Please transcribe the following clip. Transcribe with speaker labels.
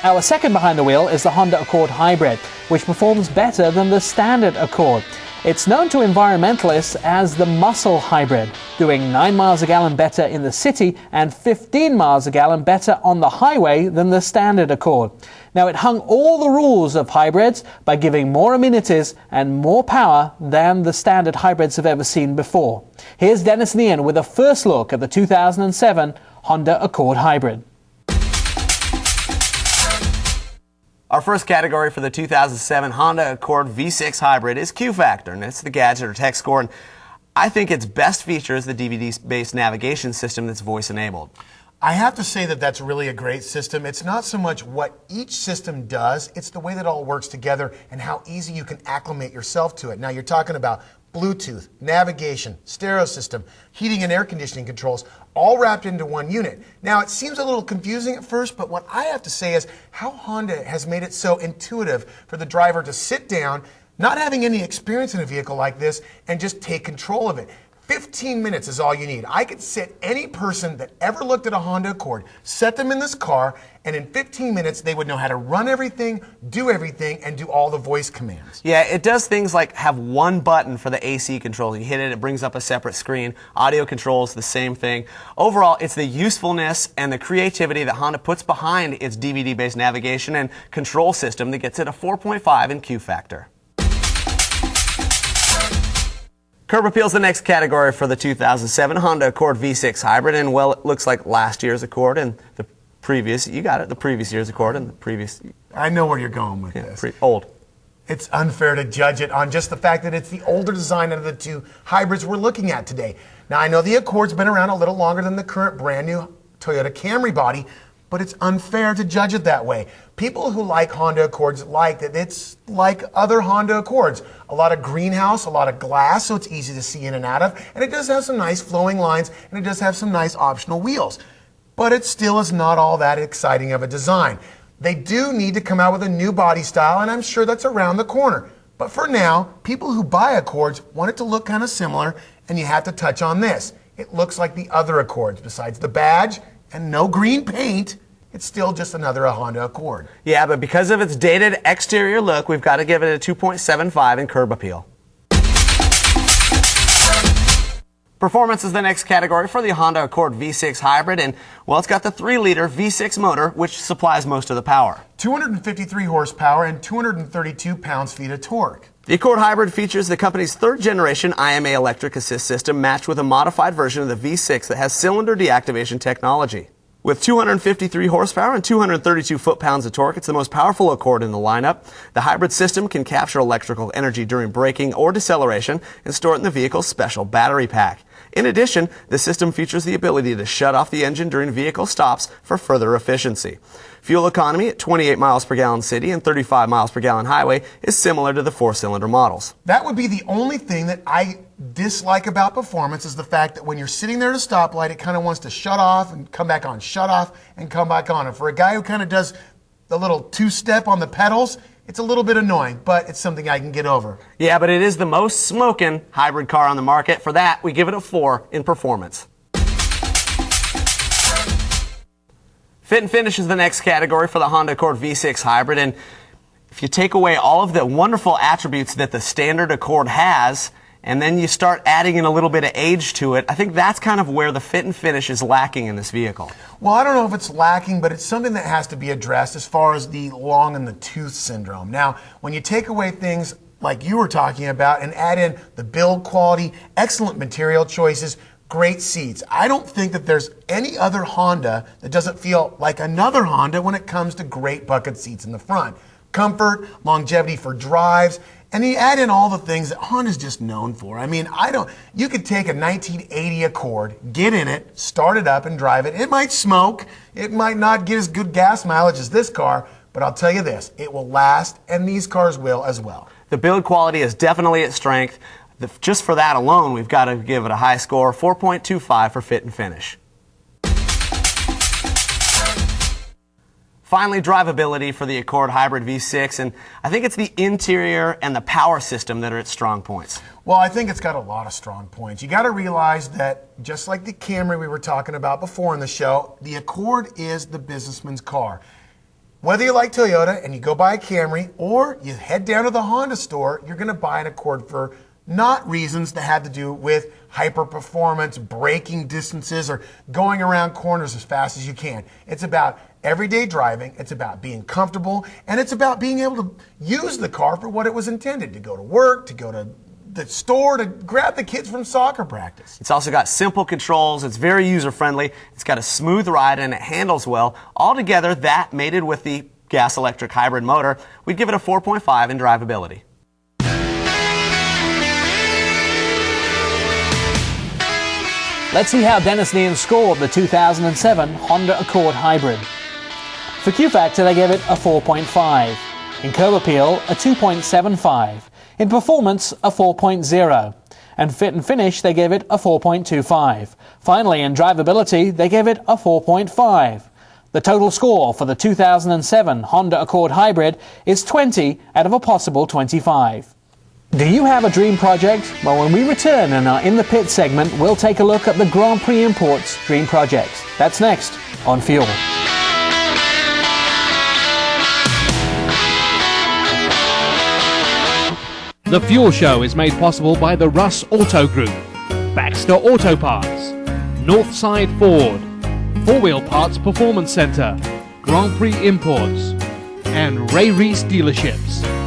Speaker 1: Our second behind the wheel is the Honda Accord Hybrid, which performs better than the standard Accord. It's known to environmentalists as the muscle hybrid, doing 9 miles a gallon better in the city and 15 miles a gallon better on the highway than the standard Accord. Now, it hung all the rules of hybrids by giving more amenities and more power than the standard hybrids have ever seen before. Here's Dennis and Ian with a first look at the 2007 Honda Accord Hybrid.
Speaker 2: Our first category for the 2007 Honda Accord V6 Hybrid is Q Factor, and it's the gadget or tech score. And I think its best feature is the DVD-based navigation system that's voice-enabled.
Speaker 3: I have to say that that's really a great system. It's not so much what each system does, it's the way that it all works together and how easy you can acclimate yourself to it. Now, you're talking about Bluetooth, navigation, stereo system, heating and air conditioning controls, all wrapped into one unit. Now, it seems a little confusing at first, but what I have to say is how Honda has made it so intuitive for the driver to sit down, not having any experience in a vehicle like this, and just take control of it. 15 minutes is all you need. I could sit any person that ever looked at a Honda Accord, set them in this car, and in 15 minutes they would know how to run everything, do everything, and do all the voice commands.
Speaker 2: Yeah, it does things like have one button for the AC controls. You hit it, it brings up a separate screen. Audio controls, the same thing. Overall, it's the usefulness and the creativity that Honda puts behind its DVD-based navigation and control system that gets it a 4.5 in Q Factor. Curb appeal is the next category for the 2007 Honda Accord V6 Hybrid, and well, it looks like last year's Accord and the previous, you got it, the previous year's Accord and the previous.
Speaker 3: I know where you're going with this.
Speaker 2: Old.
Speaker 3: It's unfair to judge it on just the fact that it's the older design of the two hybrids we're looking at today. Now, I know the Accord's been around a little longer than the current brand new Toyota Camry body, but it's unfair to judge it that way. People who like Honda Accords like that it's like other Honda Accords. A lot of greenhouse, a lot of glass, so it's easy to see in and out of, and it does have some nice flowing lines, and it does have some nice optional wheels. But it still is not all that exciting of a design. They do need to come out with a new body style, and I'm sure that's around the corner. But for now, people who buy Accords want it to look kind of similar, and you have to touch on this. It looks like the other Accords. Besides the badge and no green paint, it's still just another Honda Accord.
Speaker 2: Yeah, but because of its dated exterior look, we've got to give it a 2.75 in curb appeal. Performance is the next category for the Honda Accord V6 Hybrid, and well, it's got the 3-liter V6 motor, which supplies most of the power.
Speaker 3: 253 horsepower and 232 pounds-feet of torque.
Speaker 2: The Accord Hybrid features the company's third-generation IMA electric assist system matched with a modified version of the V6 that has cylinder deactivation technology. With 253 horsepower and 232 foot-pounds of torque, it's the most powerful Accord in the lineup. The hybrid system can capture electrical energy during braking or deceleration and store it in the vehicle's special battery pack. In addition, the system features the ability to shut off the engine during vehicle stops for further efficiency. Fuel economy at 28 miles per gallon city and 35 miles per gallon highway is similar to the 4-cylinder models.
Speaker 3: That would be the only thing that I dislike about performance is the fact that when you're sitting there at a stoplight, it kind of wants to shut off and come back on, shut off and come back on. And for a guy who kind of does the little two-step on the pedals, it's a little bit annoying, but it's something I can get over.
Speaker 2: Yeah, but it is the most smoking hybrid car on the market. For that, we give it a 4 in performance. Fit and finish is the next category for the Honda Accord V6 Hybrid, and if you take away all of the wonderful attributes that the standard Accord has, and then you start adding in a little bit of age to it, I think that's kind of where the fit and finish is lacking in this vehicle.
Speaker 3: Well, I don't know if it's lacking, but it's something that has to be addressed as far as the long in the tooth syndrome. Now, when you take away things like you were talking about and add in the build quality, excellent material choices, great seats, I don't think that there's any other Honda that doesn't feel like another Honda when it comes to great bucket seats in the front. Comfort, longevity for drives, and you add in all the things that Honda's just known for. I mean, you could take a 1980 Accord, get in it, start it up and drive it. It might smoke, it might not get as good gas mileage as this car, but I'll tell you this, it will last, and these cars will as well.
Speaker 2: The build quality is definitely its strength. Just for that alone, we've got to give it a high score, 4.25 for fit and finish. Finally, drivability for the Accord Hybrid V6, and I think it's the interior and the power system that are its strong points.
Speaker 3: Well, I think it's got a lot of strong points. You got to realize that just like the Camry we were talking about before in the show, the Accord is the businessman's car. Whether you like Toyota and you go buy a Camry or you head down to the Honda store, you're going to buy an Accord for not reasons that have to do with hyper performance, braking distances, or going around corners as fast as you can. It's about everyday driving, it's about being comfortable, and it's about being able to use the car for what it was intended, to go to work, to go to the store, to grab the kids from soccer practice.
Speaker 2: It's also got simple controls, it's very user-friendly, it's got a smooth ride, and it handles well. Altogether, that mated with the gas-electric hybrid motor, we'd give it a 4.5 in drivability.
Speaker 1: Let's see how Dennis Nean scored the 2007 Honda Accord Hybrid. For Q-Factor, they gave it a 4.5. In curb appeal, a 2.75. In performance, a 4.0. And fit and finish, they gave it a 4.25. Finally, in drivability, they gave it a 4.5. The total score for the 2007 Honda Accord Hybrid is 20 out of a possible 25. Do you have a dream project? Well, when we return in our In the Pit segment, we'll take a look at the Grand Prix Imports Dream Project. That's next on Fuel.
Speaker 4: The Fuel Show is made possible by the Russ Auto Group, Baxter Auto Parts, Northside Ford, 4-Wheel Parts Performance Center, Grand Prix Imports, and Ray Reese Dealerships.